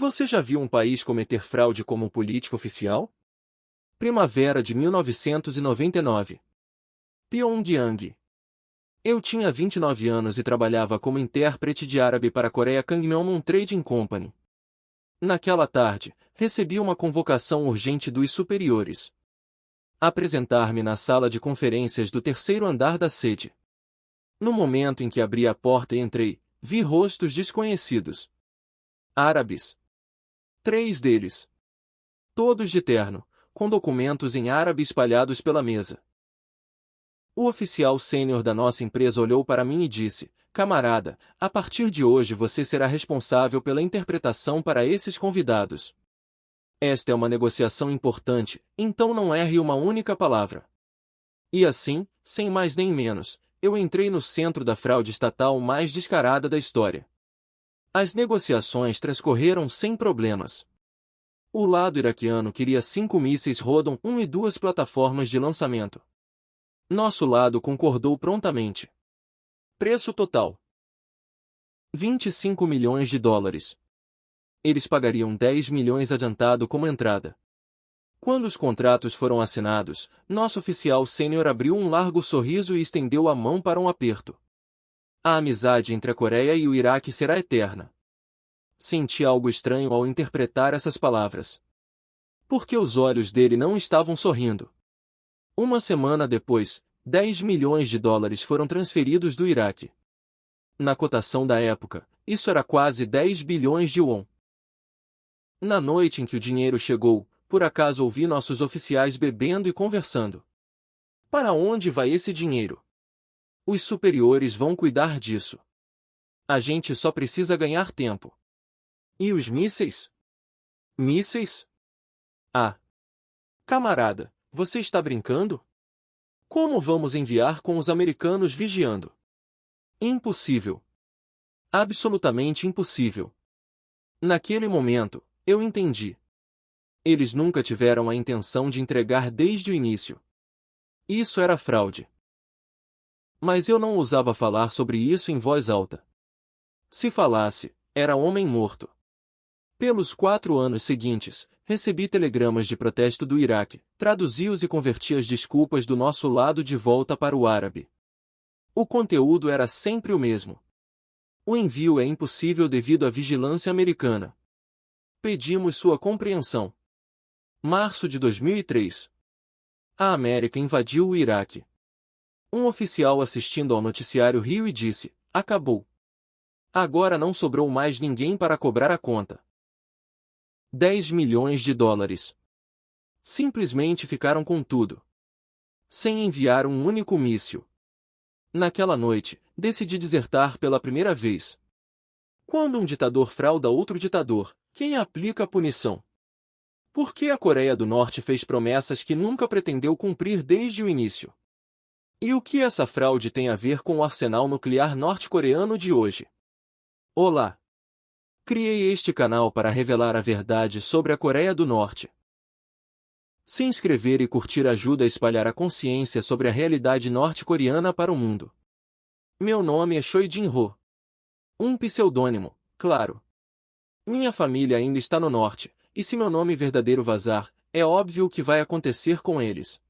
Você já viu um país cometer fraude como político oficial? Primavera de 1999. Pyongyang. Eu tinha 29 anos e trabalhava como intérprete de árabe para a Korea Kangmyeon Trading Company. Naquela tarde, recebi uma convocação urgente dos superiores. Apresentar-me na sala de conferências do terceiro andar da sede. No momento em que abri a porta e entrei, vi rostos desconhecidos. Árabes. 3 deles. Todos de terno, com documentos em árabe espalhados pela mesa. O oficial sênior da nossa empresa olhou para mim e disse: "Camarada, a partir de hoje você será responsável pela interpretação para esses convidados. Esta é uma negociação importante, então não erre uma única palavra." E assim, sem mais nem menos, eu entrei no centro da fraude estatal mais descarada da história. As negociações transcorreram sem problemas. O lado iraquiano queria 5 mísseis Rodon 1 e 2 plataformas de lançamento. Nosso lado concordou prontamente. Preço total: $25 milhões. Eles pagariam 10 milhões adiantado como entrada. Quando os contratos foram assinados, nosso oficial sênior abriu um largo sorriso e estendeu a mão para um aperto. A amizade entre a Coreia e o Iraque será eterna. Senti algo estranho ao interpretar essas palavras. Porque os olhos dele não estavam sorrindo. Uma semana depois, 10 milhões de dólares foram transferidos do Iraque. Na cotação da época, isso era quase 10 bilhões de won. Na noite em que o dinheiro chegou, por acaso ouvi nossos oficiais bebendo e conversando. Para onde vai esse dinheiro? Os superiores vão cuidar disso. A gente só precisa ganhar tempo. E os mísseis? Mísseis? Ah! Camarada, você está brincando? Como vamos enviar com os americanos vigiando? Impossível. Absolutamente impossível. Naquele momento, eu entendi. Eles nunca tiveram a intenção de entregar desde o início. Isso era fraude. Mas eu não ousava falar sobre isso em voz alta. Se falasse, era homem morto. Pelos 4 anos seguintes, recebi telegramas de protesto do Iraque, traduzi-os e converti as desculpas do nosso lado de volta para o árabe. O conteúdo era sempre o mesmo. O envio é impossível devido à vigilância americana. Pedimos sua compreensão. Março de 2003. A América invadiu o Iraque. Um oficial assistindo ao noticiário riu e disse: "Acabou. Agora não sobrou mais ninguém para cobrar a conta." 10 milhões de dólares. Simplesmente ficaram com tudo. Sem enviar um único míssil. Naquela noite, decidi desertar pela primeira vez. Quando um ditador frauda outro ditador, quem aplica a punição? Por que a Coreia do Norte fez promessas que nunca pretendeu cumprir desde o início? E o que essa fraude tem a ver com o arsenal nuclear norte-coreano de hoje? Olá! Criei este canal para revelar a verdade sobre a Coreia do Norte. Se inscrever e curtir ajuda a espalhar a consciência sobre a realidade norte-coreana para o mundo. Meu nome é Choi Jin-ho. Um pseudônimo, claro. Minha família ainda está no norte, e se meu nome verdadeiro vazar, é óbvio o que vai acontecer com eles.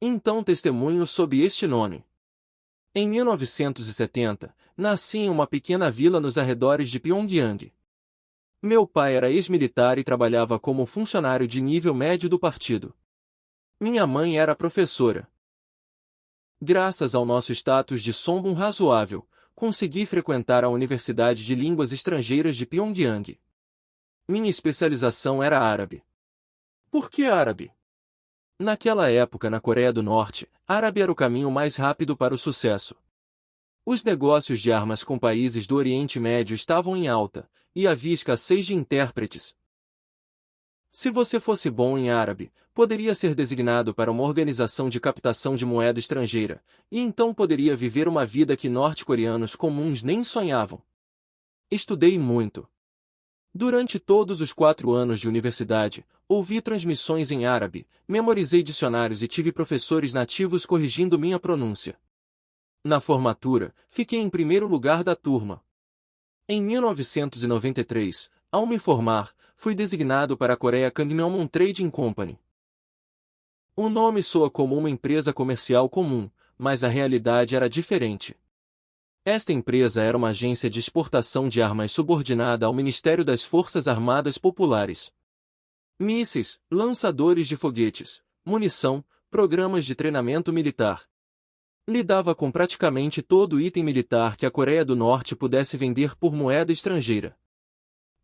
Então testemunho sob este nome. Em 1970, nasci em uma pequena vila nos arredores de Pyongyang. Meu pai era ex-militar e trabalhava como funcionário de nível médio do partido. Minha mãe era professora. Graças ao nosso status de sombum razoável, consegui frequentar a Universidade de Línguas Estrangeiras de Pyongyang. Minha especialização era árabe. Por que árabe? Naquela época na Coreia do Norte, árabe era o caminho mais rápido para o sucesso. Os negócios de armas com países do Oriente Médio estavam em alta, e havia escassez de intérpretes. Se você fosse bom em árabe, poderia ser designado para uma organização de captação de moeda estrangeira, e então poderia viver uma vida que norte-coreanos comuns nem sonhavam. Estudei muito. Durante todos os 4 anos de universidade, ouvi transmissões em árabe, memorizei dicionários e tive professores nativos corrigindo minha pronúncia. Na formatura, fiquei em primeiro lugar da turma. Em 1993, Ao me formar, fui designado para a Korea Kangmyeonmun Trading Company. O nome soa como uma empresa comercial comum, mas a realidade era diferente. Esta empresa era uma agência de exportação de armas subordinada ao Ministério das Forças Armadas Populares. Mísseis, lançadores de foguetes, munição, programas de treinamento militar. Lidava com praticamente todo item militar que a Coreia do Norte pudesse vender por moeda estrangeira.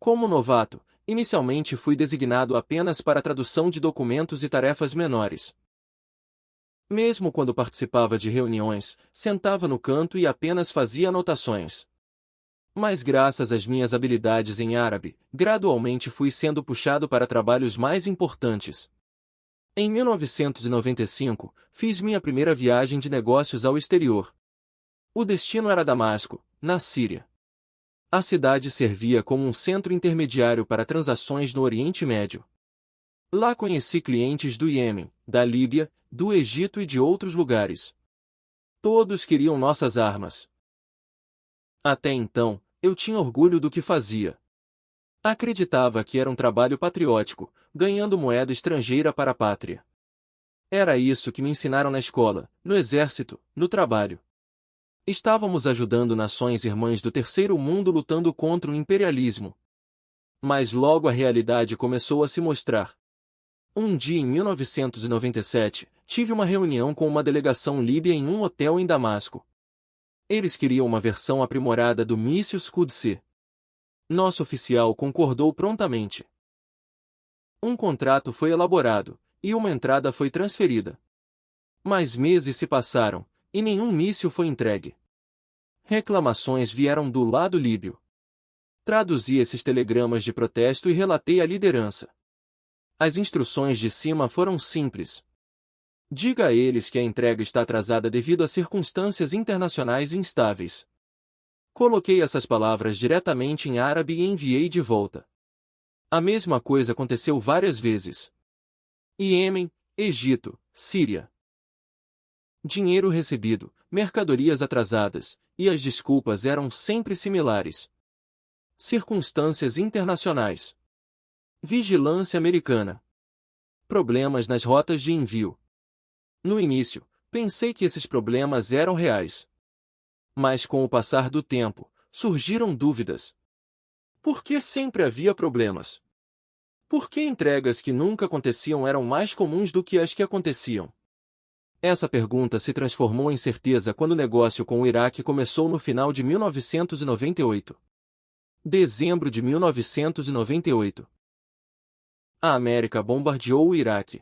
Como novato, inicialmente fui designado apenas para tradução de documentos e tarefas menores. Mesmo quando participava de reuniões, sentava no canto e apenas fazia anotações. Mas graças às minhas habilidades em árabe, gradualmente fui sendo puxado para trabalhos mais importantes. Em 1995, fiz minha primeira viagem de negócios ao exterior. O destino era Damasco, na Síria. A cidade servia como um centro intermediário para transações no Oriente Médio. Lá conheci clientes do Iêmen, da Líbia, do Egito e de outros lugares. Todos queriam nossas armas. Até então, eu tinha orgulho do que fazia. Acreditava que era um trabalho patriótico, ganhando moeda estrangeira para a pátria. Era isso que me ensinaram na escola, no exército, no trabalho. Estávamos ajudando nações irmãs do terceiro mundo lutando contra o imperialismo. Mas logo a realidade começou a se mostrar. Um dia em 1997, tive uma reunião com uma delegação líbia em um hotel em Damasco. Eles queriam uma versão aprimorada do míssil Scud-C. Nosso oficial concordou prontamente. Um contrato foi elaborado, e uma entrada foi transferida. Mas meses se passaram, e nenhum míssil foi entregue. Reclamações vieram do lado líbio. Traduzi esses telegramas de protesto e relatei à liderança. As instruções de cima foram simples. Diga a eles que a entrega está atrasada devido a circunstâncias internacionais instáveis. Coloquei essas palavras diretamente em árabe e enviei de volta. A mesma coisa aconteceu várias vezes. Iêmen, Egito, Síria. Dinheiro recebido, mercadorias atrasadas, e as desculpas eram sempre similares. Circunstâncias internacionais. Vigilância americana. Problemas nas rotas de envio. No início, pensei que esses problemas eram reais. Mas com o passar do tempo, surgiram dúvidas. Por que sempre havia problemas? Por que entregas que nunca aconteciam eram mais comuns do que as que aconteciam? Essa pergunta se transformou em certeza quando o negócio com o Iraque começou no final de 1998. Dezembro de 1998. A América bombardeou o Iraque.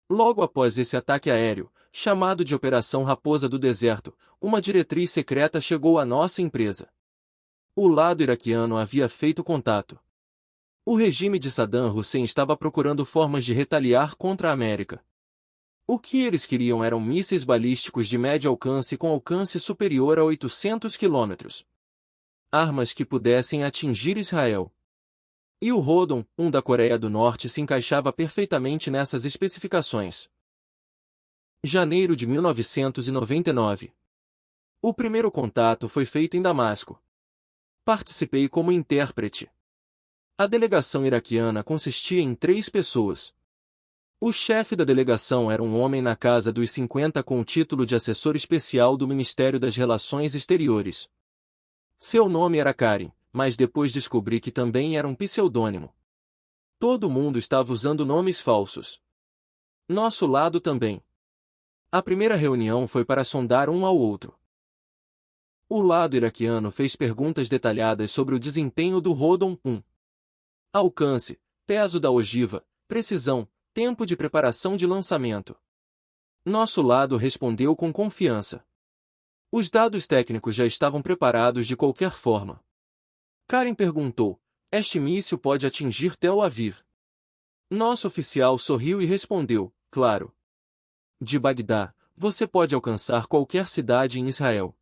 Logo após esse ataque aéreo, chamado de Operação Raposa do Deserto, uma diretriz secreta chegou à nossa empresa. O lado iraquiano havia feito contato. O regime de Saddam Hussein estava procurando formas de retaliar contra a América. O que eles queriam eram mísseis balísticos de médio alcance com alcance superior a 800 quilômetros. Armas que pudessem atingir Israel. E o Rodon, um da Coreia do Norte, se encaixava perfeitamente nessas especificações. Janeiro de 1999. O primeiro contato foi feito em Damasco. Participei como intérprete. A delegação iraquiana consistia em 3 pessoas. O chefe da delegação era um homem na casa dos 50 com o título de assessor especial do Ministério das Relações Exteriores. Seu nome era Karim, mas depois descobri que também era um pseudônimo. Todo mundo estava usando nomes falsos. Nosso lado também. A primeira reunião foi para sondar um ao outro. O lado iraquiano fez perguntas detalhadas sobre o desempenho do Rodon 1. Alcance, peso da ogiva, precisão, tempo de preparação de lançamento. Nosso lado respondeu com confiança. Os dados técnicos já estavam preparados de qualquer forma. Karen perguntou: este míssil pode atingir Tel Aviv? Nosso oficial sorriu e respondeu: claro. De Bagdá, você pode alcançar qualquer cidade em Israel.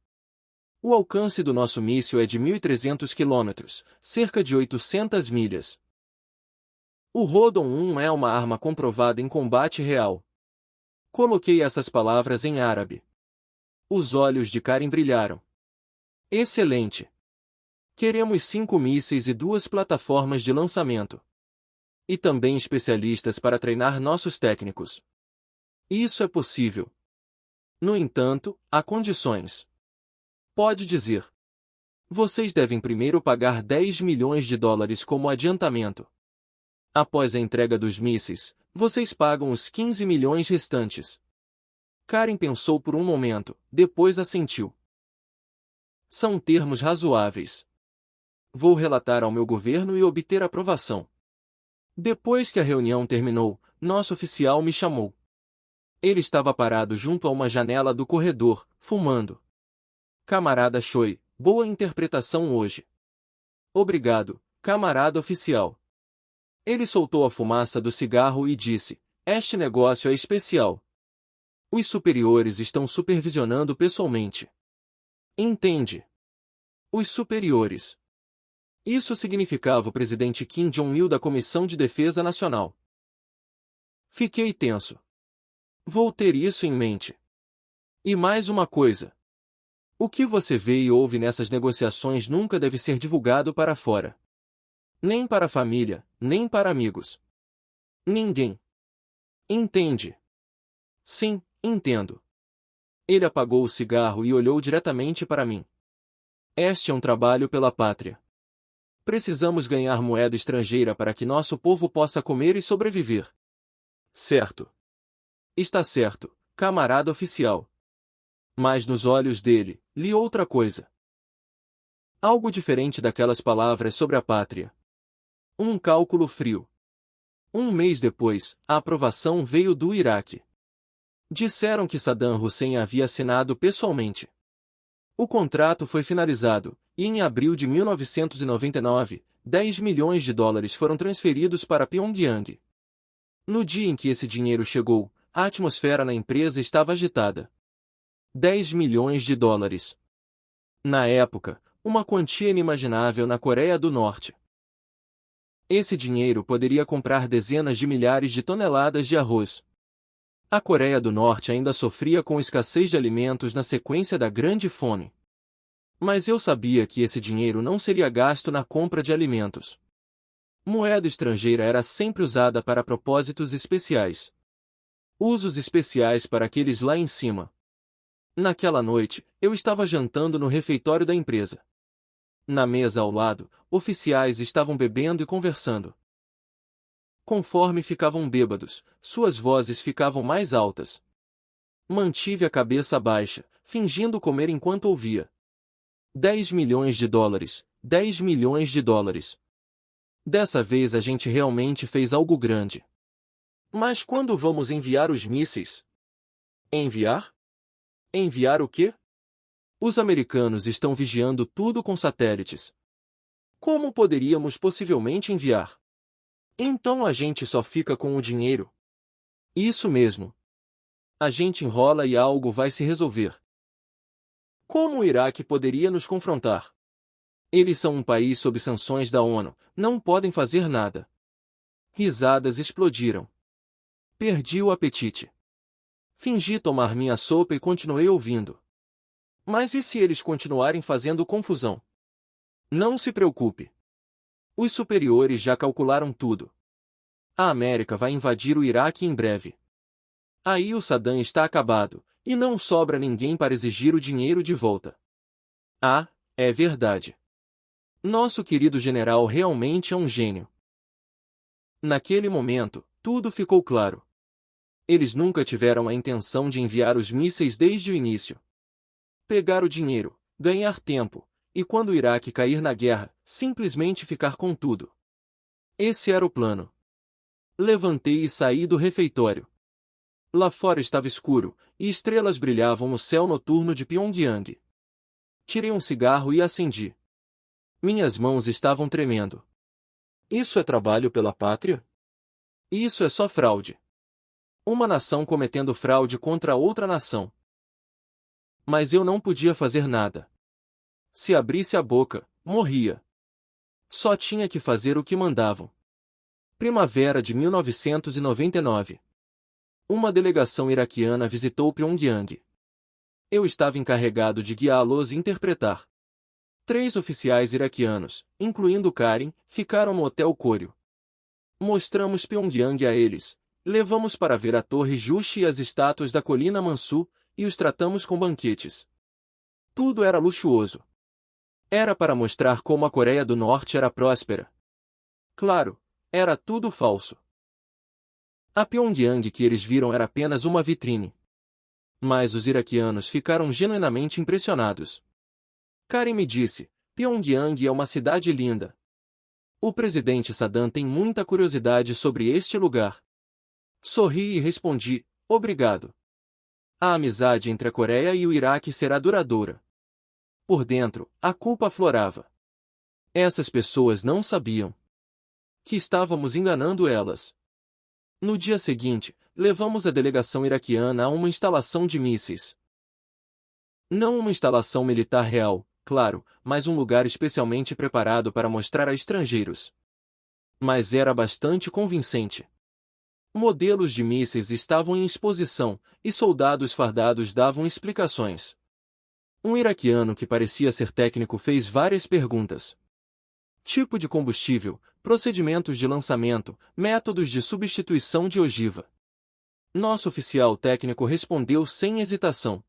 O alcance do nosso míssil é de 1.300 quilômetros, cerca de 800 milhas. O Rodon 1 é uma arma comprovada em combate real. Coloquei essas palavras em árabe. Os olhos de Karen brilharam. Excelente! Queremos 5 mísseis e 2 plataformas de lançamento. E também especialistas para treinar nossos técnicos. Isso é possível. No entanto, há condições. Pode dizer. Vocês devem primeiro pagar 10 milhões de dólares como adiantamento. Após a entrega dos mísseis, vocês pagam os 15 milhões restantes. Karen pensou por um momento, depois assentiu. São termos razoáveis. Vou relatar ao meu governo e obter aprovação. Depois que a reunião terminou, nosso oficial me chamou. Ele estava parado junto a uma janela do corredor, fumando. Camarada Choi, boa interpretação hoje. Obrigado, camarada oficial. Ele soltou a fumaça do cigarro e disse, este negócio é especial. Os superiores estão supervisionando pessoalmente. Entende? Os superiores. Isso significava o presidente Kim Jong-il da Comissão de Defesa Nacional. Fiquei tenso. Vou ter isso em mente. E mais uma coisa. O que você vê e ouve nessas negociações nunca deve ser divulgado para fora. Nem para a família, nem para amigos. Ninguém. Entende? Sim, entendo. Ele apagou o cigarro e olhou diretamente para mim. Este é um trabalho pela pátria. Precisamos ganhar moeda estrangeira para que nosso povo possa comer e sobreviver. Certo. Está certo, camarada oficial. Mas nos olhos dele, li outra coisa. Algo diferente daquelas palavras sobre a pátria. Um cálculo frio. Um mês depois, a aprovação veio do Iraque. Disseram que Saddam Hussein havia assinado pessoalmente. O contrato foi finalizado, e em abril de 1999, 10 milhões de dólares foram transferidos para Pyongyang. No dia em que esse dinheiro chegou, a atmosfera na empresa estava agitada. 10 milhões de dólares. Na época, uma quantia inimaginável na Coreia do Norte. Esse dinheiro poderia comprar dezenas de milhares de toneladas de arroz. A Coreia do Norte ainda sofria com escassez de alimentos na sequência da Grande Fome. Mas eu sabia que esse dinheiro não seria gasto na compra de alimentos. Moeda estrangeira era sempre usada para propósitos especiais. Usos especiais para aqueles lá em cima. Naquela noite, eu estava jantando no refeitório da empresa. Na mesa ao lado, oficiais estavam bebendo e conversando. Conforme ficavam bêbados, suas vozes ficavam mais altas. Mantive a cabeça baixa, fingindo comer enquanto ouvia. 10 milhões de dólares, 10 milhões de dólares. Dessa vez a gente realmente fez algo grande. Mas quando vamos enviar os mísseis? Enviar? Enviar o quê? Os americanos estão vigiando tudo com satélites. Como poderíamos possivelmente enviar? Então a gente só fica com o dinheiro. Isso mesmo. A gente enrola e algo vai se resolver. Como o Iraque poderia nos confrontar? Eles são um país sob sanções da ONU, não podem fazer nada. Risadas explodiram. Perdi o apetite. Fingi tomar minha sopa e continuei ouvindo. Mas e se eles continuarem fazendo confusão? Não se preocupe. Os superiores já calcularam tudo. A América vai invadir o Iraque em breve. Aí o Saddam está acabado, e não sobra ninguém para exigir o dinheiro de volta. Ah, é verdade. Nosso querido general realmente é um gênio. Naquele momento, tudo ficou claro. Eles nunca tiveram a intenção de enviar os mísseis desde o início. Pegar o dinheiro, ganhar tempo, e quando o Iraque cair na guerra, simplesmente ficar com tudo. Esse era o plano. Levantei e saí do refeitório. Lá fora estava escuro, e estrelas brilhavam no céu noturno de Pyongyang. Tirei um cigarro e acendi. Minhas mãos estavam tremendo. Isso é trabalho pela pátria? Isso é só fraude. Uma nação cometendo fraude contra outra nação. Mas eu não podia fazer nada. Se abrisse a boca, morria. Só tinha que fazer o que mandavam. Primavera de 1999. Uma delegação iraquiana visitou Pyongyang. Eu estava encarregado de guiá-los e interpretar. 3 oficiais iraquianos, incluindo Karen, ficaram no Hotel Koryo. Mostramos Pyongyang a eles. Levamos para ver a Torre Juche e as estátuas da colina Mansu, e os tratamos com banquetes. Tudo era luxuoso. Era para mostrar como a Coreia do Norte era próspera. Claro, era tudo falso. A Pyongyang que eles viram era apenas uma vitrine. Mas os iraquianos ficaram genuinamente impressionados. Karen me disse, Pyongyang é uma cidade linda. O presidente Saddam tem muita curiosidade sobre este lugar. Sorri e respondi, obrigado. A amizade entre a Coreia e o Iraque será duradoura. Por dentro, a culpa aflorava. Essas pessoas não sabiam que estávamos enganando elas. No dia seguinte, levamos a delegação iraquiana a uma instalação de mísseis. Não uma instalação militar real, claro, mas um lugar especialmente preparado para mostrar a estrangeiros. Mas era bastante convincente. Modelos de mísseis estavam em exposição, e soldados fardados davam explicações. Um iraquiano que parecia ser técnico fez várias perguntas. Tipo de combustível, procedimentos de lançamento, métodos de substituição de ogiva. Nosso oficial técnico respondeu sem hesitação.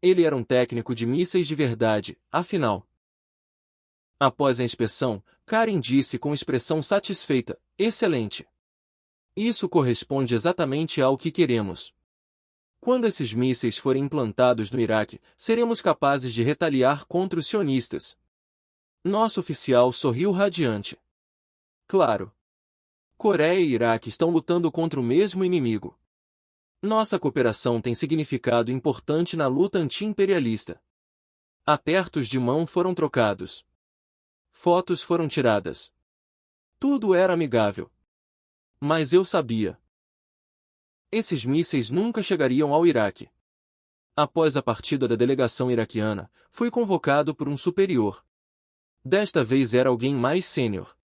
Ele era um técnico de mísseis de verdade, afinal. Após a inspeção, Karen disse com expressão satisfeita, excelente. Isso corresponde exatamente ao que queremos. Quando esses mísseis forem implantados no Iraque, seremos capazes de retaliar contra os sionistas. Nosso oficial sorriu radiante. Claro. Coreia e Iraque estão lutando contra o mesmo inimigo. Nossa cooperação tem significado importante na luta anti-imperialista. Apertos de mão foram trocados. Fotos foram tiradas. Tudo era amigável. Mas eu sabia. Esses mísseis nunca chegariam ao Iraque. Após a partida da delegação iraquiana, fui convocado por um superior. Desta vez era alguém mais sênior.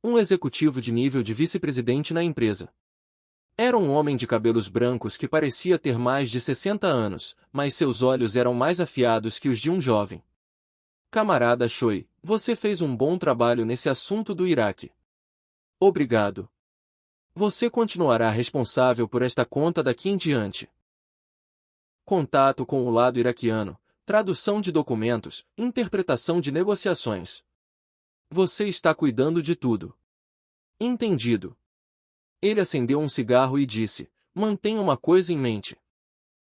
Um executivo de nível de vice-presidente na empresa. Era um homem de cabelos brancos que parecia ter mais de 60 anos, mas seus olhos eram mais afiados que os de um jovem. Camarada Choi, você fez um bom trabalho nesse assunto do Iraque. Obrigado. Você continuará responsável por esta conta daqui em diante. Contato com o lado iraquiano, tradução de documentos, interpretação de negociações. Você está cuidando de tudo. Entendido. Ele acendeu um cigarro e disse, mantenha uma coisa em mente.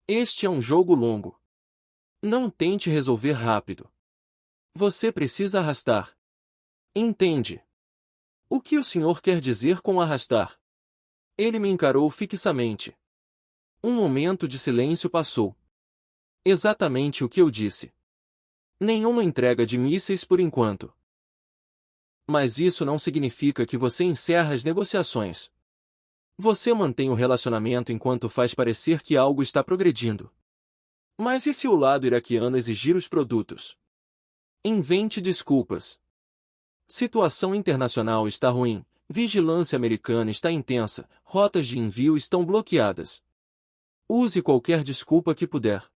Este é um jogo longo. Não tente resolver rápido. Você precisa arrastar. Entende? O que o senhor quer dizer com arrastar? Ele me encarou fixamente. Um momento de silêncio passou. Exatamente o que eu disse. Nenhuma entrega de mísseis por enquanto. Mas isso não significa que você encerra as negociações. Você mantém o relacionamento enquanto faz parecer que algo está progredindo. Mas e se o lado iraquiano exigir os produtos? Invente desculpas. Situação internacional está ruim. Vigilância americana está intensa, rotas de envio estão bloqueadas. Use qualquer desculpa que puder.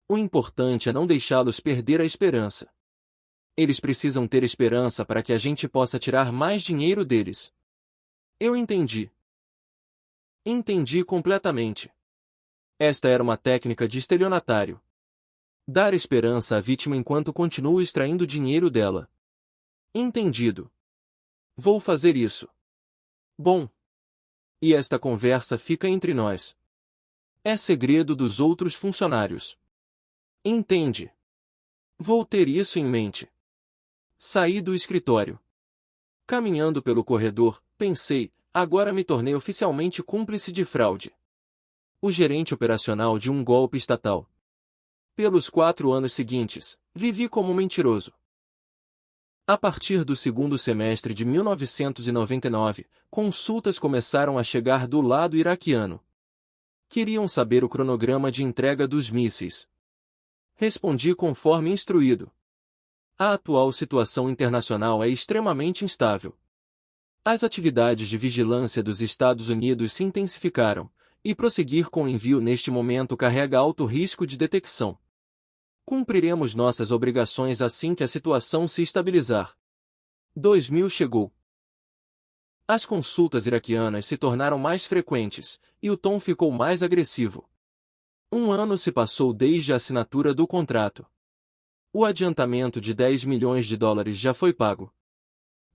O importante é não deixá-los perder a esperança. Eles precisam ter esperança para que a gente possa tirar mais dinheiro deles. Eu entendi. Entendi completamente. Esta era uma técnica de estelionatário. Dar esperança à vítima enquanto continua extraindo dinheiro dela. Entendido. Vou fazer isso. Bom. E esta conversa fica entre nós. É segredo dos outros funcionários. Entende? Vou ter isso em mente. Saí do escritório. Caminhando pelo corredor, pensei, agora me tornei oficialmente cúmplice de fraude. O gerente operacional de um golpe estatal. Pelos 4 anos seguintes, vivi como mentiroso. A partir do segundo semestre de 1999, consultas começaram a chegar do lado iraquiano. Queriam saber o cronograma de entrega dos mísseis. Respondi conforme instruído. A atual situação internacional é extremamente instável. As atividades de vigilância dos Estados Unidos se intensificaram, e prosseguir com o envio neste momento carrega alto risco de detecção. Cumpriremos nossas obrigações assim que a situação se estabilizar. 2000 chegou. As consultas iraquianas se tornaram mais frequentes, e o tom ficou mais agressivo. Um ano se passou desde a assinatura do contrato. O adiantamento de 10 milhões de dólares já foi pago.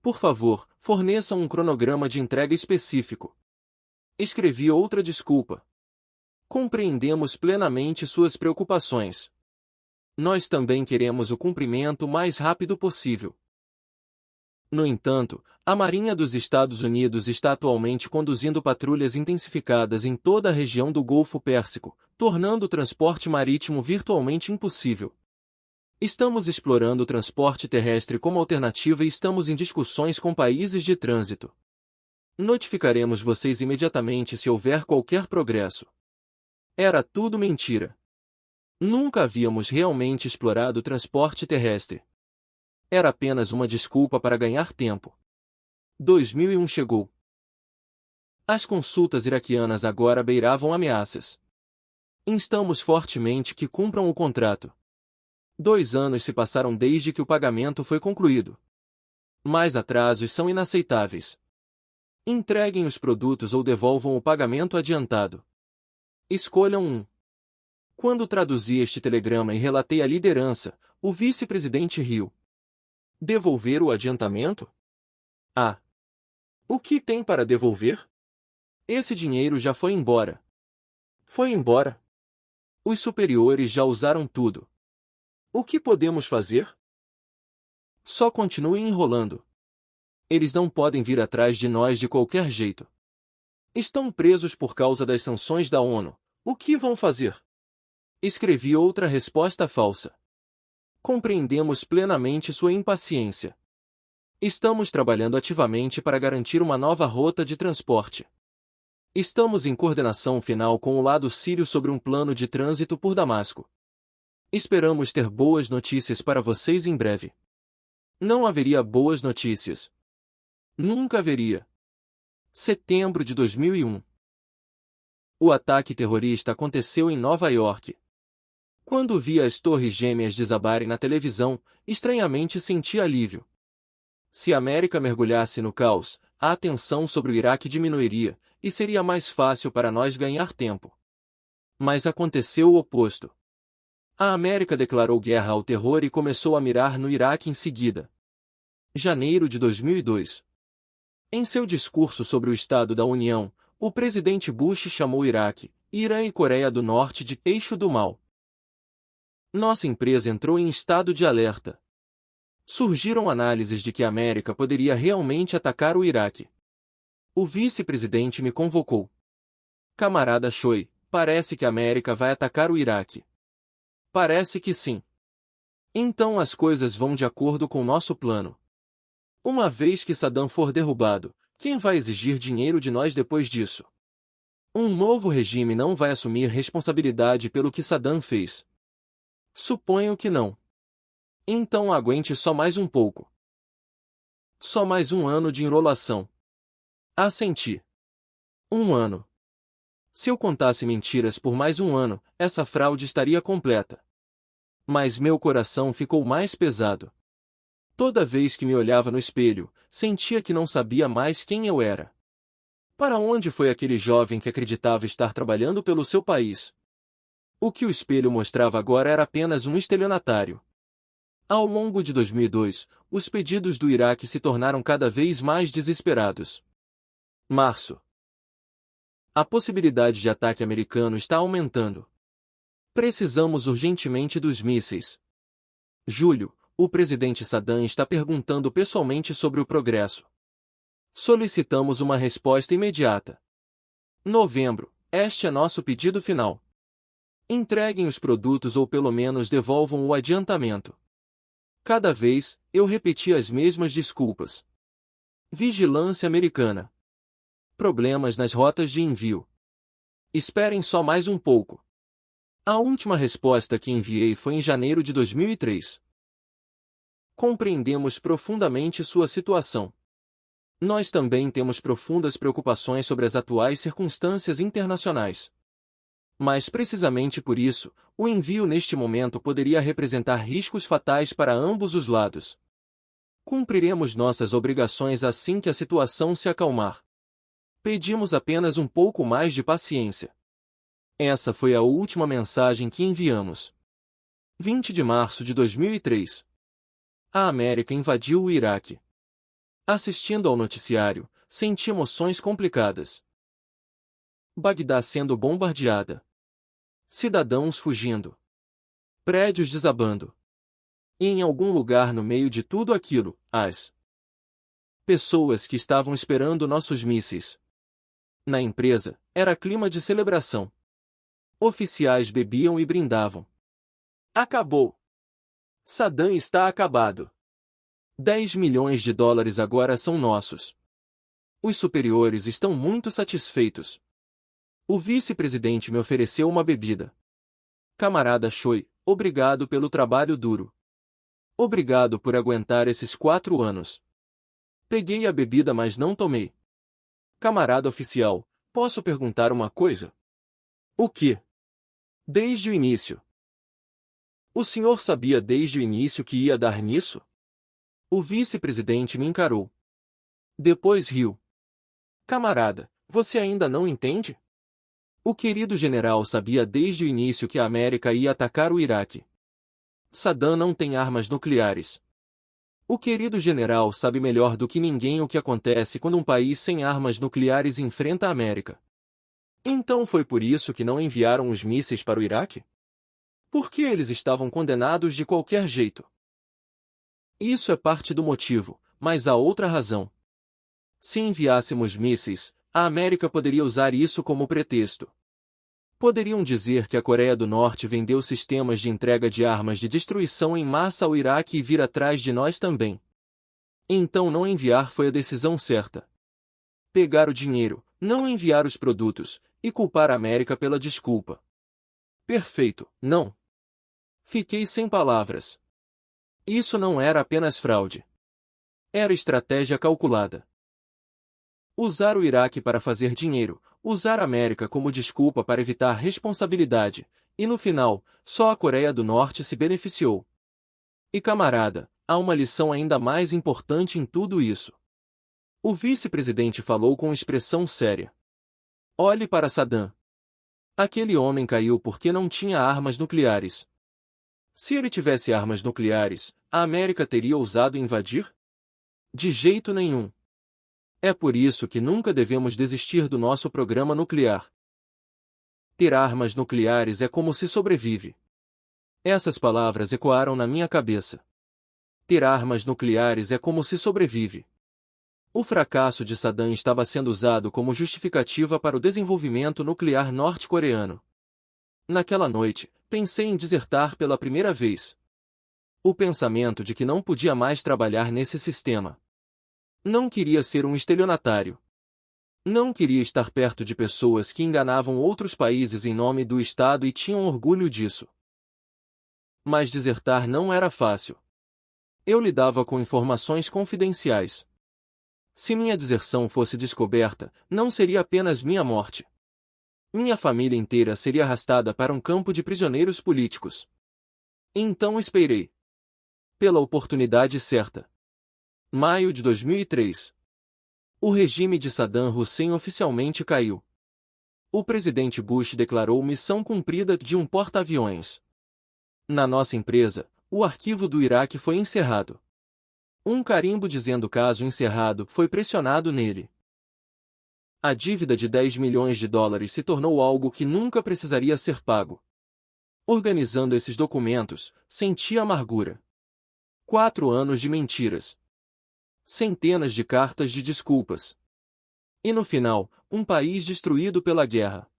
Por favor, forneçam um cronograma de entrega específico. Escrevi outra desculpa. Compreendemos plenamente suas preocupações. Nós também queremos o cumprimento o mais rápido possível. No entanto, a Marinha dos Estados Unidos está atualmente conduzindo patrulhas intensificadas em toda a região do Golfo Pérsico, tornando o transporte marítimo virtualmente impossível. Estamos explorando o transporte terrestre como alternativa e estamos em discussões com países de trânsito. Notificaremos vocês imediatamente se houver qualquer progresso. Era tudo mentira. Nunca havíamos realmente explorado o transporte terrestre. Era apenas uma desculpa para ganhar tempo. 2001 chegou. As consultas iraquianas agora beiravam ameaças. Instamos fortemente que cumpram o contrato. 2 anos se passaram desde que o pagamento foi concluído. Mais atrasos são inaceitáveis. Entreguem os produtos ou devolvam o pagamento adiantado. Escolham um. Quando traduzi este telegrama e relatei à liderança, o vice-presidente riu. Devolver o adiantamento? Ah! O que tem para devolver? Esse dinheiro já foi embora. Foi embora. Os superiores já usaram tudo. O que podemos fazer? Só continue enrolando. Eles não podem vir atrás de nós de qualquer jeito. Estão presos por causa das sanções da ONU. O que vão fazer? Escrevi outra resposta falsa. Compreendemos plenamente sua impaciência. Estamos trabalhando ativamente para garantir uma nova rota de transporte. Estamos em coordenação final com o lado sírio sobre um plano de trânsito por Damasco. Esperamos ter boas notícias para vocês em breve. Não haveria boas notícias. Nunca haveria. Setembro de 2001. O ataque terrorista aconteceu em Nova York. Quando vi as torres gêmeas desabarem na televisão, estranhamente senti alívio. Se a América mergulhasse no caos, a atenção sobre o Iraque diminuiria, e seria mais fácil para nós ganhar tempo. Mas aconteceu o oposto. A América declarou guerra ao terror e começou a mirar no Iraque em seguida. Janeiro de 2002. Em seu discurso sobre o Estado da União, o presidente Bush chamou Iraque, Irã e Coreia do Norte de eixo do mal. Nossa empresa entrou em estado de alerta. Surgiram análises de que a América poderia realmente atacar o Iraque. O vice-presidente me convocou. Camarada Choi, parece que a América vai atacar o Iraque. Parece que sim. Então as coisas vão de acordo com nosso plano. Uma vez que Saddam for derrubado, quem vai exigir dinheiro de nós depois disso? Um novo regime não vai assumir responsabilidade pelo que Saddam fez. Suponho que não. Então aguente só mais um pouco. Só mais um ano de enrolação. Assenti. 1 ano. Se eu contasse mentiras por mais um ano, essa fraude estaria completa. Mas meu coração ficou mais pesado. Toda vez que me olhava no espelho, sentia que não sabia mais quem eu era. Para onde foi aquele jovem que acreditava estar trabalhando pelo seu país? O que o espelho mostrava agora era apenas um estelionatário. Ao longo de 2002, os pedidos do Iraque se tornaram cada vez mais desesperados. Março. A possibilidade de ataque americano está aumentando. Precisamos urgentemente dos mísseis. Julho, o presidente Saddam está perguntando pessoalmente sobre o progresso. Solicitamos uma resposta imediata. Novembro, este é nosso pedido final. Entreguem os produtos ou pelo menos devolvam o adiantamento. Cada vez, eu repeti as mesmas desculpas. Vigilância americana. Problemas nas rotas de envio. Esperem só mais um pouco. A última resposta que enviei foi em janeiro de 2003. Compreendemos profundamente sua situação. Nós também temos profundas preocupações sobre as atuais circunstâncias internacionais. Mas precisamente por isso, o envio neste momento poderia representar riscos fatais para ambos os lados. Cumpriremos nossas obrigações assim que a situação se acalmar. Pedimos apenas um pouco mais de paciência. Essa foi a última mensagem que enviamos. 20 de março de 2003. A América invadiu o Iraque. Assistindo ao noticiário, senti emoções complicadas. Bagdá sendo bombardeada. Cidadãos fugindo. Prédios desabando. E em algum lugar no meio de tudo aquilo, as pessoas que estavam esperando nossos mísseis. Na empresa, era clima de celebração. Oficiais bebiam e brindavam. Acabou! Saddam está acabado. 10 milhões de dólares agora são nossos. Os superiores estão muito satisfeitos. O vice-presidente me ofereceu uma bebida. Camarada Choi, obrigado pelo trabalho duro. Obrigado por aguentar esses 4 anos. Peguei a bebida, mas não tomei. Camarada oficial, posso perguntar uma coisa? O quê? Desde o início. O senhor sabia desde o início que ia dar nisso? O vice-presidente me encarou. Depois riu. Camarada, você ainda não entende? O querido general sabia desde o início que a América ia atacar o Iraque. Saddam não tem armas nucleares. O querido general sabe melhor do que ninguém o que acontece quando um país sem armas nucleares enfrenta a América. Então foi por isso que não enviaram os mísseis para o Iraque? Porque eles estavam condenados de qualquer jeito. Isso é parte do motivo, mas há outra razão. Se enviássemos mísseis, a América poderia usar isso como pretexto. Poderiam dizer que a Coreia do Norte vendeu sistemas de entrega de armas de destruição em massa ao Iraque e vir atrás de nós também. Então não enviar foi a decisão certa. Pegar o dinheiro, não enviar os produtos, e culpar a América pela desculpa. Perfeito, não. Fiquei sem palavras. Isso não era apenas fraude. Era estratégia calculada. Usar o Iraque para fazer dinheiro, usar a América como desculpa para evitar responsabilidade, e no final, só a Coreia do Norte se beneficiou. E camarada, há uma lição ainda mais importante em tudo isso. O vice-presidente falou com expressão séria. Olhe para Saddam. Aquele homem caiu porque não tinha armas nucleares. Se ele tivesse armas nucleares, a América teria ousado invadir? De jeito nenhum. É por isso que nunca devemos desistir do nosso programa nuclear. Ter armas nucleares é como se sobrevive. Essas palavras ecoaram na minha cabeça. Ter armas nucleares é como se sobrevive. O fracasso de Saddam estava sendo usado como justificativa para o desenvolvimento nuclear norte-coreano. Naquela noite, pensei em desertar pela primeira vez. O pensamento de que não podia mais trabalhar nesse sistema. Não queria ser um estelionatário. Não queria estar perto de pessoas que enganavam outros países em nome do Estado e tinham orgulho disso. Mas desertar não era fácil. Eu lidava com informações confidenciais. Se minha deserção fosse descoberta, não seria apenas minha morte. Minha família inteira seria arrastada para um campo de prisioneiros políticos. Então esperei. Pela oportunidade certa. Maio de 2003. O regime de Saddam Hussein oficialmente caiu. O presidente Bush declarou missão cumprida de um porta-aviões. Na nossa empresa, o arquivo do Iraque foi encerrado. Um carimbo dizendo caso encerrado foi pressionado nele. A dívida de 10 milhões de dólares se tornou algo que nunca precisaria ser pago. Organizando esses documentos, senti amargura. 4 anos de mentiras. Centenas de cartas de desculpas. E no final, um país destruído pela guerra.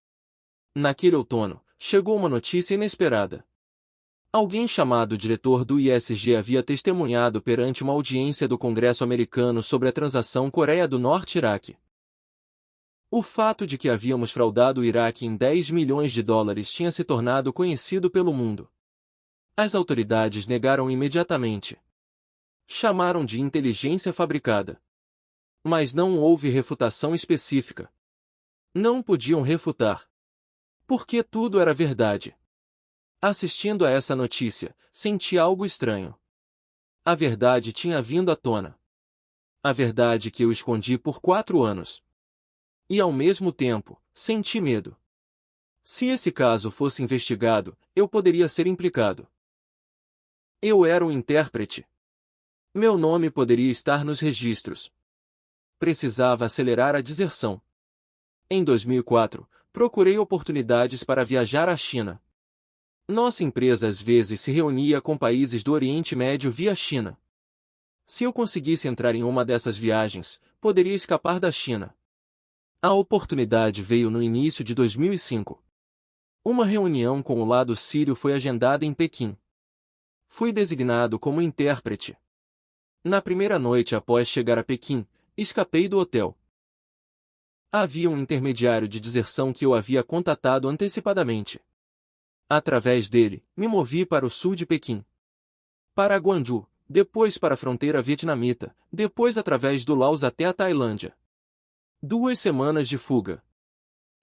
Naquele outono, chegou uma notícia inesperada. Alguém chamado diretor do ISG havia testemunhado perante uma audiência do Congresso americano sobre a transação Coreia do Norte-Iraque. O fato de que havíamos fraudado o Iraque em 10 milhões de dólares tinha se tornado conhecido pelo mundo. As autoridades negaram imediatamente. Chamaram de inteligência fabricada. Mas não houve refutação específica. Não podiam refutar. Porque tudo era verdade. Assistindo a essa notícia, senti algo estranho. A verdade tinha vindo à tona. A verdade que eu escondi por 4 anos. E ao mesmo tempo, senti medo. Se esse caso fosse investigado, eu poderia ser implicado. Eu era um intérprete. Meu nome poderia estar nos registros. Precisava acelerar a deserção. Em 2004, procurei oportunidades para viajar à China. Nossa empresa às vezes se reunia com países do Oriente Médio via China. Se eu conseguisse entrar em uma dessas viagens, poderia escapar da China. A oportunidade veio no início de 2005. Uma reunião com o lado sírio foi agendada em Pequim. Fui designado como intérprete. Na primeira noite após chegar a Pequim, escapei do hotel. Havia um intermediário de deserção que eu havia contatado antecipadamente. Através dele, me movi para o sul de Pequim. Para Gwangju, depois para a fronteira vietnamita, depois através do Laos até a Tailândia. 2 semanas de fuga.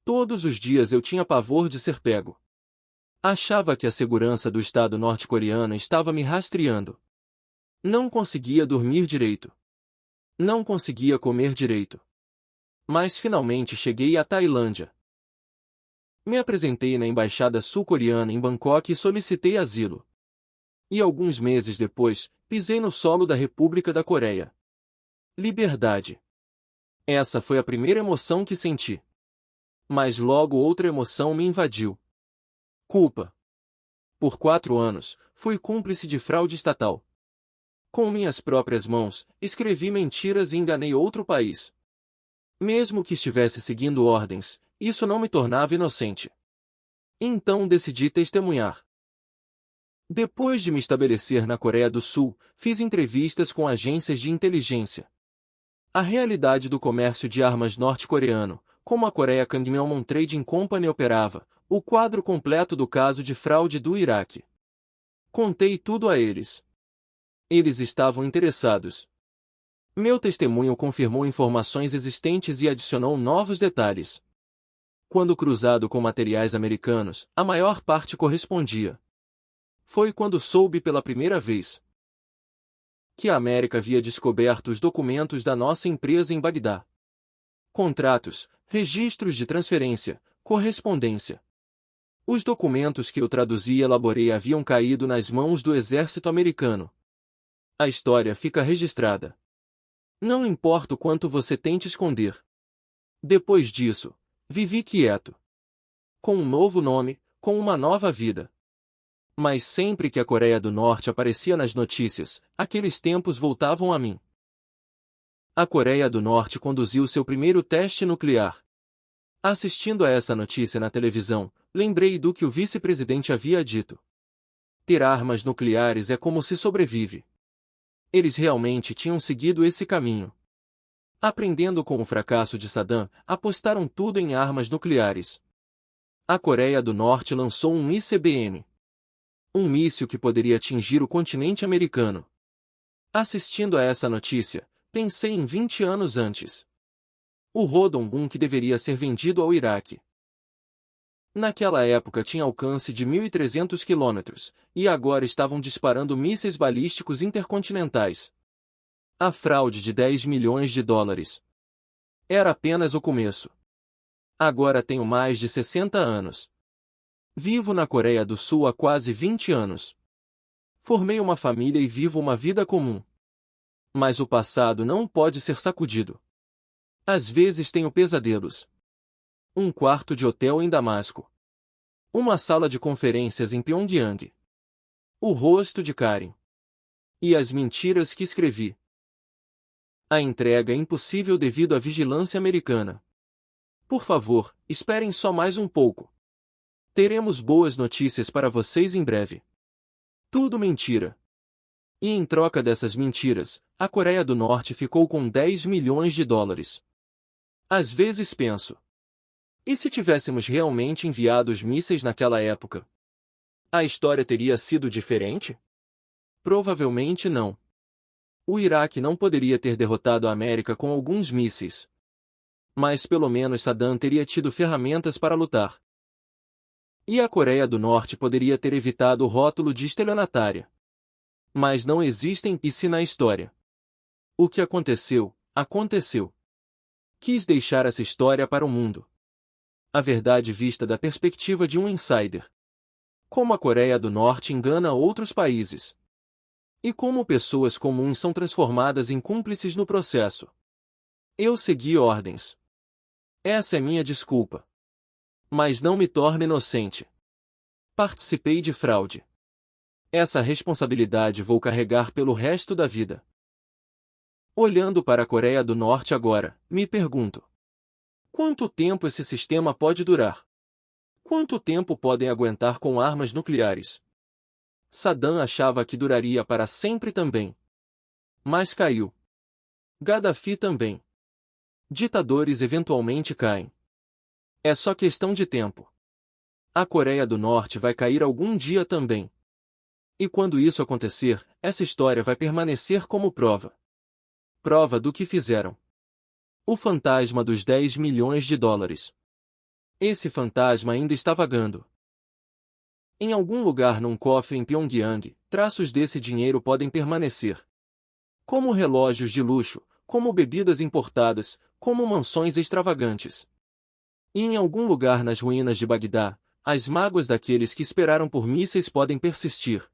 Todos os dias eu tinha pavor de ser pego. Achava que a segurança do Estado norte-coreano estava me rastreando. Não conseguia dormir direito. Não conseguia comer direito. Mas finalmente cheguei à Tailândia. Me apresentei na embaixada sul-coreana em Bangkok e solicitei asilo. E alguns meses depois, pisei no solo da República da Coreia. Liberdade. Essa foi a primeira emoção que senti. Mas logo outra emoção me invadiu. Culpa. Por 4 anos, fui cúmplice de fraude estatal. Com minhas próprias mãos, escrevi mentiras e enganei outro país. Mesmo que estivesse seguindo ordens, isso não me tornava inocente. Então decidi testemunhar. Depois de me estabelecer na Coreia do Sul, fiz entrevistas com agências de inteligência. A realidade do comércio de armas norte-coreano, como a Korea Kangmyeon Trading Company operava, o quadro completo do caso de fraude do Iraque. Contei tudo a eles. Eles estavam interessados. Meu testemunho confirmou informações existentes e adicionou novos detalhes. Quando cruzado com materiais americanos, a maior parte correspondia. Foi quando soube pela primeira vez que a América havia descoberto os documentos da nossa empresa em Bagdá. Contratos, registros de transferência, correspondência. Os documentos que eu traduzi e elaborei haviam caído nas mãos do exército americano. A história fica registrada. Não importa o quanto você tente esconder. Depois disso, vivi quieto. Com um novo nome, com uma nova vida. Mas sempre que a Coreia do Norte aparecia nas notícias, aqueles tempos voltavam a mim. A Coreia do Norte conduziu seu primeiro teste nuclear. Assistindo a essa notícia na televisão, lembrei do que o vice-presidente havia dito. Ter armas nucleares é como se sobrevive. Eles realmente tinham seguido esse caminho. Aprendendo com o fracasso de Saddam, apostaram tudo em armas nucleares. A Coreia do Norte lançou um ICBM. Um míssil que poderia atingir o continente americano. Assistindo a essa notícia, pensei em 20 anos antes. O Rodong-1 que deveria ser vendido ao Iraque. Naquela época tinha alcance de 1.300 quilômetros, e agora estavam disparando mísseis balísticos intercontinentais. A fraude de 10 milhões de dólares. Era apenas o começo. Agora tenho mais de 60 anos. Vivo na Coreia do Sul há quase 20 anos. Formei uma família e vivo uma vida comum. Mas o passado não pode ser sacudido. Às vezes tenho pesadelos. Um quarto de hotel em Damasco. Uma sala de conferências em Pyongyang. O rosto de Karen. E as mentiras que escrevi. A entrega é impossível devido à vigilância americana. Por favor, esperem só mais um pouco. Teremos boas notícias para vocês em breve. Tudo mentira. E em troca dessas mentiras, a Coreia do Norte ficou com 10 milhões de dólares. Às vezes penso. E se tivéssemos realmente enviado os mísseis naquela época? A história teria sido diferente? Provavelmente não. O Iraque não poderia ter derrotado a América com alguns mísseis. Mas pelo menos Saddam teria tido ferramentas para lutar. E a Coreia do Norte poderia ter evitado o rótulo de estelionatária. Mas não existem e-se na história. O que aconteceu, aconteceu. Quis deixar essa história para o mundo. A verdade vista da perspectiva de um insider. Como a Coreia do Norte engana outros países. E como pessoas comuns são transformadas em cúmplices no processo. Eu segui ordens. Essa é minha desculpa. Mas não me torna inocente. Participei de fraude. Essa responsabilidade vou carregar pelo resto da vida. Olhando para a Coreia do Norte agora, me pergunto: quanto tempo esse sistema pode durar? Quanto tempo podem aguentar com armas nucleares? Saddam achava que duraria para sempre também. Mas caiu. Gaddafi também. Ditadores eventualmente caem. É só questão de tempo. A Coreia do Norte vai cair algum dia também. E quando isso acontecer, essa história vai permanecer como prova. Prova do que fizeram. O fantasma dos 10 milhões de dólares. Esse fantasma ainda está vagando. Em algum lugar num cofre em Pyongyang, traços desse dinheiro podem permanecer. Como relógios de luxo, como bebidas importadas, como mansões extravagantes. E em algum lugar nas ruínas de Bagdá, as mágoas daqueles que esperaram por mísseis podem persistir.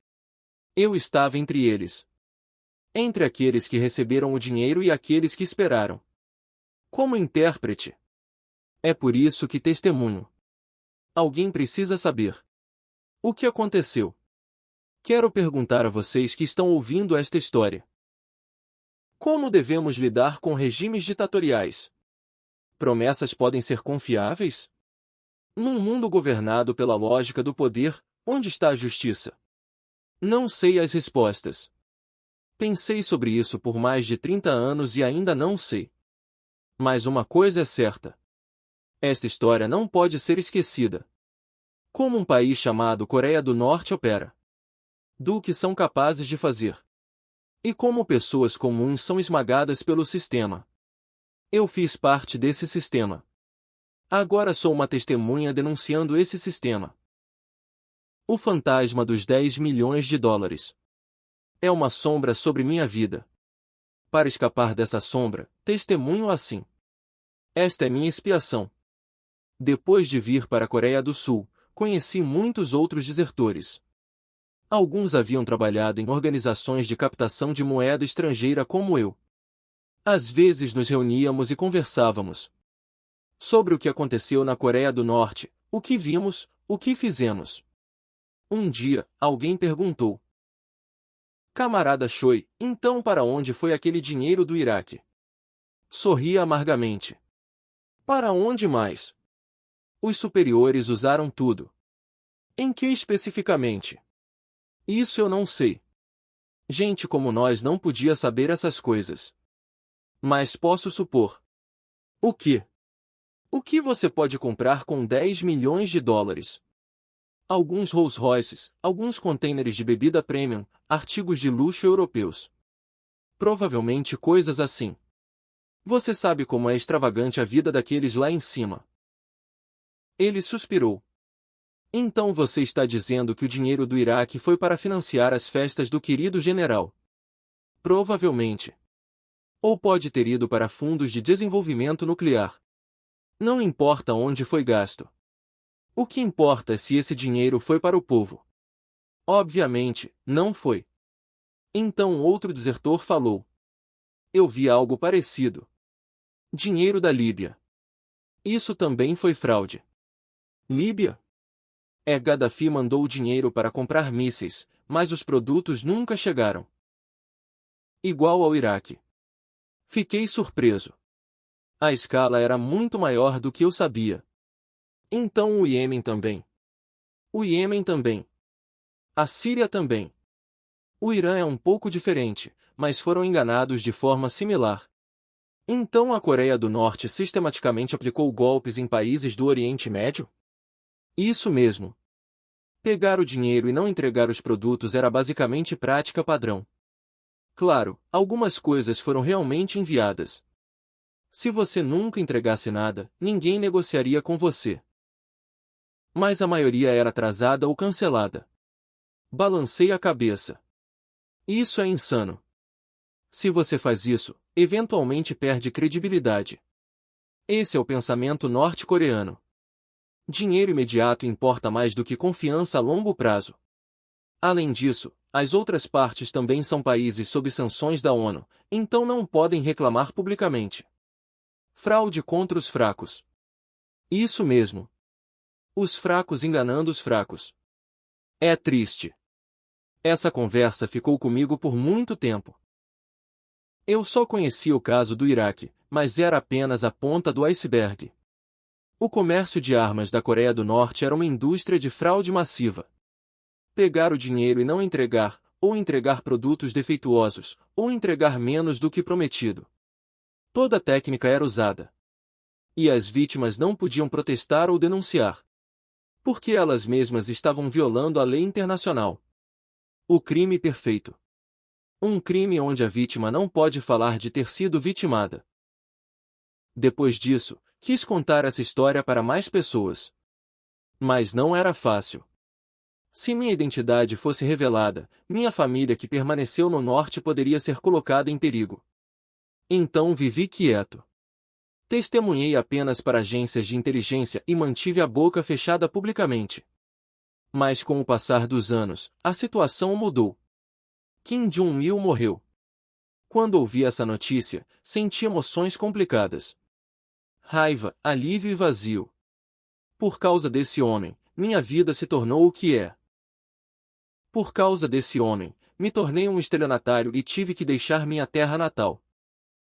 Eu estava entre eles. Entre aqueles que receberam o dinheiro e aqueles que esperaram. Como intérprete. É por isso que testemunho. Alguém precisa saber. O que aconteceu? Quero perguntar a vocês que estão ouvindo esta história. Como devemos lidar com regimes ditatoriais? Promessas podem ser confiáveis? Num mundo governado pela lógica do poder, onde está a justiça? Não sei as respostas. Pensei sobre isso por mais de 30 anos e ainda não sei. Mas uma coisa é certa. Esta história não pode ser esquecida. Como um país chamado Coreia do Norte opera. Do que são capazes de fazer. E como pessoas comuns são esmagadas pelo sistema. Eu fiz parte desse sistema. Agora sou uma testemunha denunciando esse sistema. O fantasma dos 10 milhões de dólares. É uma sombra sobre minha vida. Para escapar dessa sombra, testemunho assim. Esta é minha expiação. Depois de vir para a Coreia do Sul, conheci muitos outros desertores. Alguns haviam trabalhado em organizações de captação de moeda estrangeira como eu. Às vezes nos reuníamos e conversávamos sobre o que aconteceu na Coreia do Norte, o que vimos, o que fizemos. Um dia, alguém perguntou: Camarada Choi, então para onde foi aquele dinheiro do Iraque? Sorri amargamente. Para onde mais? Os superiores usaram tudo. Em que especificamente? Isso eu não sei. Gente como nós não podia saber essas coisas. Mas posso supor. O quê? O que você pode comprar com 10 milhões de dólares? Alguns Rolls Royces, alguns contêineres de bebida premium, artigos de luxo europeus. Provavelmente coisas assim. Você sabe como é extravagante a vida daqueles lá em cima. Ele suspirou. Então você está dizendo que o dinheiro do Iraque foi para financiar as festas do querido general? Provavelmente. Ou pode ter ido para fundos de desenvolvimento nuclear. Não importa onde foi gasto. O que importa é se esse dinheiro foi para o povo. Obviamente, não foi. Então outro desertor falou. Eu vi algo parecido. Dinheiro da Líbia. Isso também foi fraude. Líbia? Gaddafi mandou o dinheiro para comprar mísseis, mas os produtos nunca chegaram. Igual ao Iraque. Fiquei surpreso. A escala era muito maior do que eu sabia. Então o Iêmen também. O Iêmen também. A Síria também. O Irã é um pouco diferente, mas foram enganados de forma similar. Então a Coreia do Norte sistematicamente aplicou golpes em países do Oriente Médio? Isso mesmo. Pegar o dinheiro e não entregar os produtos era basicamente prática padrão. Claro, algumas coisas foram realmente enviadas. Se você nunca entregasse nada, ninguém negociaria com você. mas a maioria era atrasada ou cancelada. Balancei a cabeça. Isso é insano. Se você faz isso, eventualmente perde credibilidade. Esse é o pensamento norte-coreano. Dinheiro imediato importa mais do que confiança a longo prazo. Além disso, as outras partes também são países sob sanções da ONU, então não podem reclamar publicamente. Fraude contra os fracos. Isso mesmo. Os fracos enganando os fracos. É triste. Essa conversa ficou comigo por muito tempo. Eu só conhecia o caso do Iraque, mas era apenas a ponta do iceberg. O comércio de armas da Coreia do Norte era uma indústria de fraude massiva. Pegar o dinheiro e não entregar, ou entregar produtos defeituosos, ou entregar menos do que prometido. Toda técnica era usada. E as vítimas não podiam protestar ou denunciar. Porque elas mesmas estavam violando a lei internacional. O crime perfeito. Um crime onde a vítima não pode falar de ter sido vitimada. Depois disso, quis contar essa história para mais pessoas. Mas não era fácil. Se minha identidade fosse revelada, minha família que permaneceu no norte poderia ser colocada em perigo. Então vivi quieto. Testemunhei apenas para agências de inteligência e mantive a boca fechada publicamente. Mas com o passar dos anos, a situação mudou. Kim Jong-il morreu. Quando ouvi essa notícia, senti emoções complicadas. Raiva, alívio e vazio. Por causa desse homem, minha vida se tornou o que é. Por causa desse homem, me tornei um estelionatário e tive que deixar minha terra natal.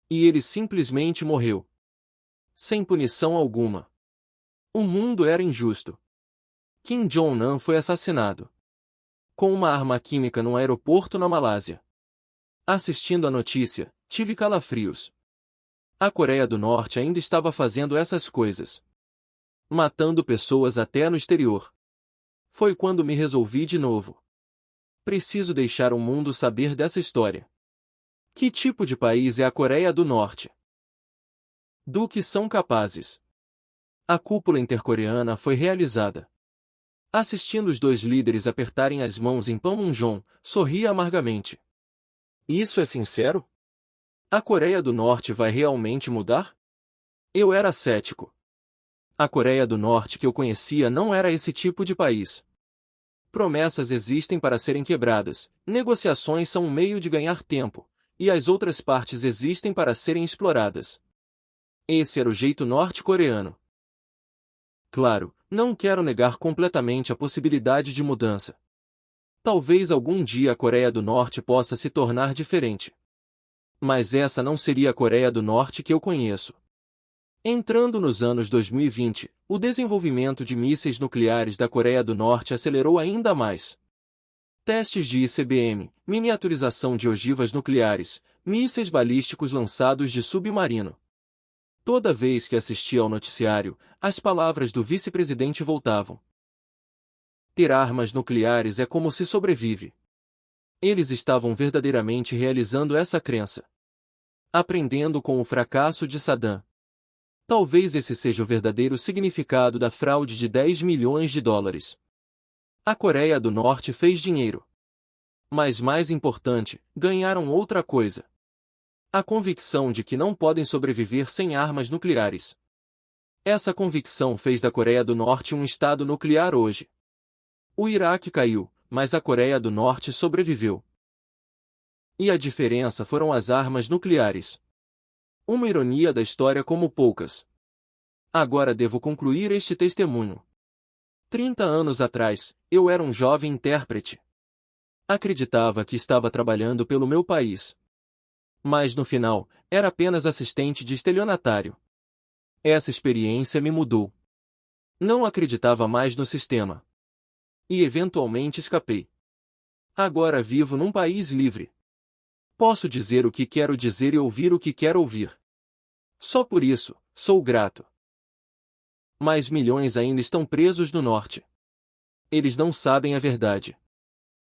E ele simplesmente morreu. Sem punição alguma. O mundo era injusto. Kim Jong-un foi assassinado. Com uma arma química no aeroporto na Malásia. Assistindo a notícia, tive calafrios. A Coreia do Norte ainda estava fazendo essas coisas. Matando pessoas até no exterior. Foi quando me resolvi de novo. Preciso deixar o mundo saber dessa história. Que tipo de país é a Coreia do Norte? Do que são capazes? A cúpula intercoreana foi realizada. Assistindo os dois líderes apertarem as mãos em Panmunjom, sorri amargamente. Isso é sincero? A Coreia do Norte vai realmente mudar? Eu era cético. A Coreia do Norte que eu conhecia não era esse tipo de país. Promessas existem para serem quebradas, negociações são um meio de ganhar tempo, e as outras partes existem para serem exploradas. Esse era o jeito norte-coreano. Claro, não quero negar completamente a possibilidade de mudança. Talvez algum dia a Coreia do Norte possa se tornar diferente. Mas essa não seria a Coreia do Norte que eu conheço. Entrando nos anos 2020, o desenvolvimento de mísseis nucleares da Coreia do Norte acelerou ainda mais. Testes de ICBM, miniaturização de ogivas nucleares, mísseis balísticos lançados de submarino. Toda vez que assistia ao noticiário, as palavras do vice-presidente voltavam. Ter armas nucleares é como se sobrevive. Eles estavam verdadeiramente realizando essa crença. Aprendendo com o fracasso de Saddam. Talvez esse seja o verdadeiro significado da fraude de 10 milhões de dólares. A Coreia do Norte fez dinheiro. Mas mais importante, ganharam outra coisa. A convicção de que não podem sobreviver sem armas nucleares. Essa convicção fez da Coreia do Norte um estado nuclear hoje. O Iraque caiu, mas a Coreia do Norte sobreviveu. E a diferença foram as armas nucleares. Uma ironia da história como poucas. Agora devo concluir este testemunho. 30 anos atrás, eu era um jovem intérprete. Acreditava que estava trabalhando pelo meu país. Mas no final, era apenas assistente de estelionatário. Essa experiência me mudou. Não acreditava mais no sistema. E eventualmente escapei. Agora vivo num país livre. Posso dizer o que quero dizer e ouvir o que quero ouvir. Só por isso, sou grato. Mas milhões ainda estão presos no norte. Eles não sabem a verdade.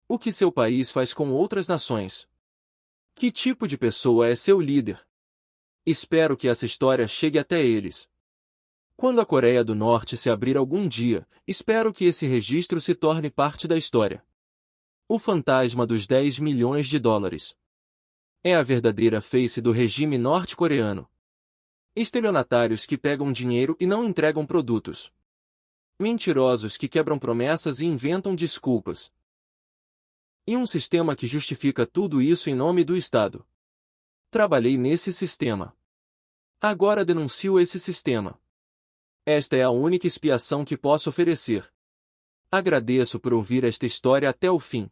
O que seu país faz com outras nações? Que tipo de pessoa é seu líder? Espero que essa história chegue até eles. Quando a Coreia do Norte se abrir algum dia, espero que esse registro se torne parte da história. O fantasma dos 10 milhões de dólares. É a verdadeira face do regime norte-coreano. Estelionatários que pegam dinheiro e não entregam produtos. Mentirosos que quebram promessas e inventam desculpas. E um sistema que justifica tudo isso em nome do Estado. Trabalhei nesse sistema. Agora denuncio esse sistema. Esta é a única expiação que posso oferecer. Agradeço por ouvir esta história até o fim.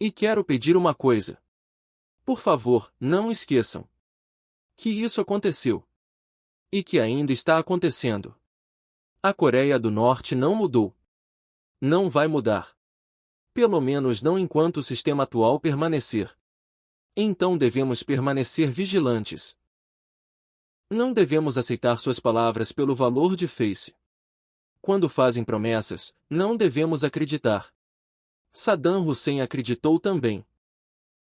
E quero pedir uma coisa. Por favor, não esqueçam que isso aconteceu. E que ainda está acontecendo. A Coreia do Norte não mudou. Não vai mudar. Pelo menos não enquanto o sistema atual permanecer. Então devemos permanecer vigilantes. Não devemos aceitar suas palavras pelo valor de face. Quando fazem promessas, não devemos acreditar. Saddam Hussein acreditou também.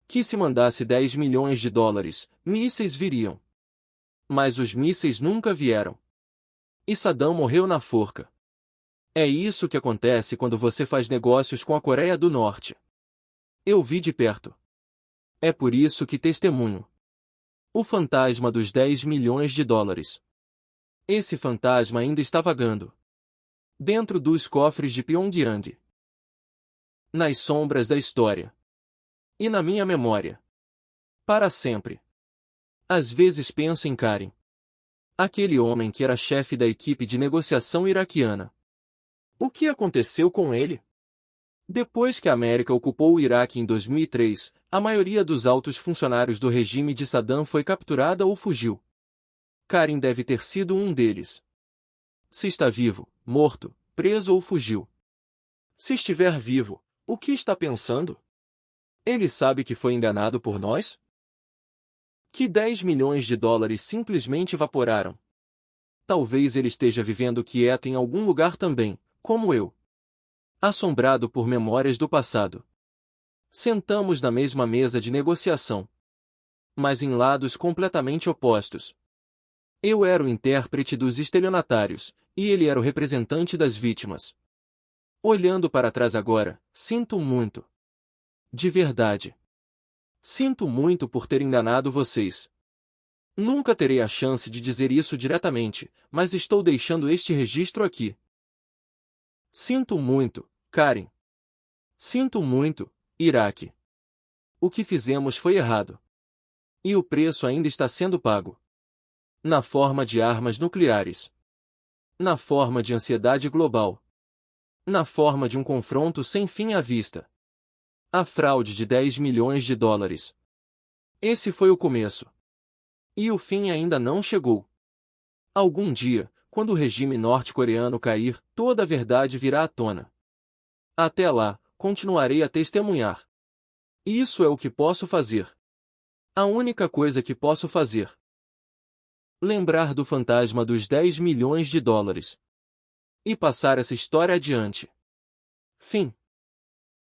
Que se mandasse 10 milhões de dólares, mísseis viriam. Mas os mísseis nunca vieram. E Saddam morreu na forca. É isso que acontece quando você faz negócios com a Coreia do Norte. Eu vi de perto. É por isso que testemunho. O fantasma dos 10 milhões de dólares. Esse fantasma ainda está vagando dentro dos cofres de Pyongyang. Nas sombras da história. E na minha memória. Para sempre. Às vezes penso em Karim. Aquele homem que era chefe da equipe de negociação iraquiana. O que aconteceu com ele? Depois que a América ocupou o Iraque em 2003, a maioria dos altos funcionários do regime de Saddam foi capturada ou fugiu. Karim deve ter sido um deles. Se está vivo, morto, preso ou fugiu. Se estiver vivo, o que está pensando? Ele sabe que foi enganado por nós? Que 10 milhões de dólares simplesmente evaporaram. Talvez ele esteja vivendo quieto em algum lugar também, como eu. Assombrado por memórias do passado. Sentamos na mesma mesa de negociação. Mas em lados completamente opostos. Eu era o intérprete dos estelionatários, e ele era o representante das vítimas. Olhando para trás agora, sinto muito. De verdade. Sinto muito por ter enganado vocês. Nunca terei a chance de dizer isso diretamente, mas estou deixando este registro aqui. Sinto muito, Karim. Sinto muito, Iraque. O que fizemos foi errado. E o preço ainda está sendo pago. Na forma de armas nucleares. Na forma de ansiedade global. Na forma de um confronto sem fim à vista. A fraude de 10 milhões de dólares. Esse foi o começo. E o fim ainda não chegou. Algum dia, quando o regime norte-coreano cair, toda a verdade virá à tona. Até lá, continuarei a testemunhar. Isso é o que posso fazer. A única coisa que posso fazer. Lembrar do fantasma dos 10 milhões de dólares. E passar essa história adiante. Fim.